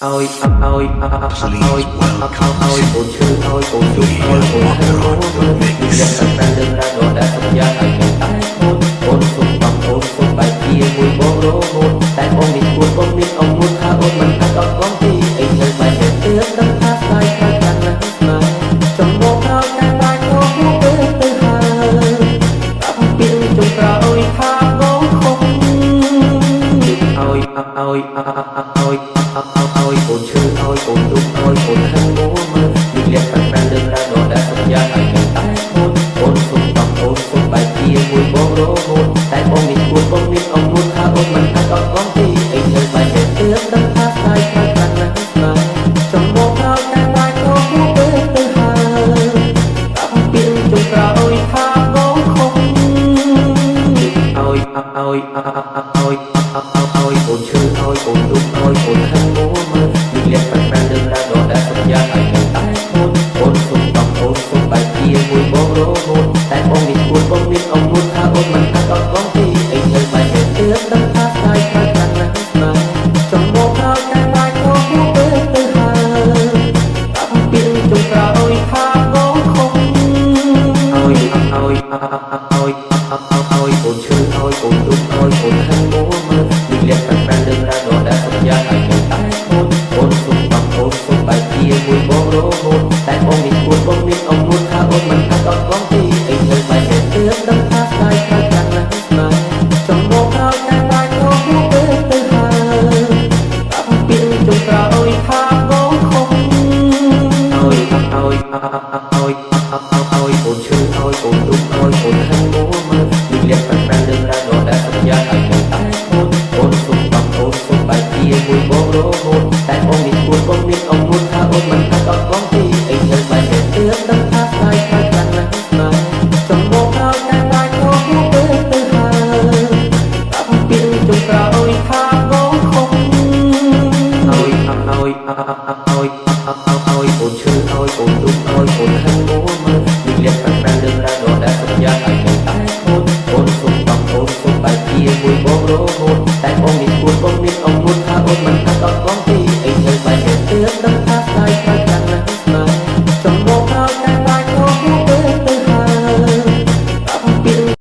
Please welcome William Walker on the mix. តែបងនេះគួរបងមានអងមួយថាអូនមិនថាអត់បងទីអីនៅបែរទៅដឹងថាស្ដាយខ្លាំងណាស់ស្មាចំមកក្រោយតែបាច់មកមកទៅហើយអត់ពីចុងក្រោយថាបងខំឲ្យអូនឈឺឲ្យអូនទុកឲ្យអូនខាងមកមើលនេះលះប្រាំរឿងរ៉ាវដែលសន្យាឲ្យតែអូនសុំបងអូនសុំបែកជាមួយបងរហូតតែបងនេះគួរបងមានអងមួយថាអូនមិនថាអត់បងទីអីនៅបែរទៅដឹងថាស្ដាយខ្លាំងណាស់ស្មាចំមកក្រោយតែបាច់មកមកទៅហើយអត់ពីចុងក្រោយថាបងខំឲ្យអូនឈឺឲ្យអូនទុកឲ្យអូនខាងមកមើលនេះលះប្រាំរឿងរ៉ាវដែលសន្យាឲ្យតែអូនសុំបងអូនសុំបែកជាមួយបងរហូតតែបងនេះគួរបងមានអងមួយថាអូនមិនថាអត់បងទីអីនៅបែរទៅដឹងថាស្ដាយខ្លាំងណាស់ស្មាចំមកក្រោយតែបាច់មកមកទៅហើយអត់ពីចុងក្រោយថាបងខំឲ្យអូនឈឺឲ្យអូនទុកឲ្យអូនខាងមកមើលនេះលះប្រាំរឿងរ៉ាវដែលសន្យាឲ្យតែអូនសុំបងអូនសុំបែកជាមួយបងរហូតតែបងនេះគួរបងមានអងមួយថាអូនមិនថាអត់បងទីអីនៅបែរទៅដឹងថាស្ដាយខ្លាំងណាស់ស្មាចំមកក្រោយតែបាច់មកមកទៅហើយអត់ពីចុងក្រោយថាបងខំឲ្យអូនឈឺឲ្យអូនទុកឲ្យអូនខាងមកមើលនេះលះប្រាំរឿងរ៉ាវដែលសន្យាឲ្យតែអូនសុំបងអូនសុំបែកជាមួយបងរហូតតែបងនេះគួរបងមានអងមួយថាអូនមិនថាអត់បងទីអីនៅបែរទៅដឹងថាស្ដាយខ្លាំងណាស់ស្មាចំមកក្រោយតែបាច់មកមកទៅហើយអត់ពីចុងក្រោយថាបងខំឲ្យអូនឈឺឲ្យអូនទុកឲ្យអូនខាងមកមើលនេះលះប្រាំរឿងរ៉ាវដែលសន្យាឲ្យតែអូនសុំបងអូនសុំបែកជាមួយបងរហូតតែបងនេះគួរបងមានអងមួយថាអូនមិន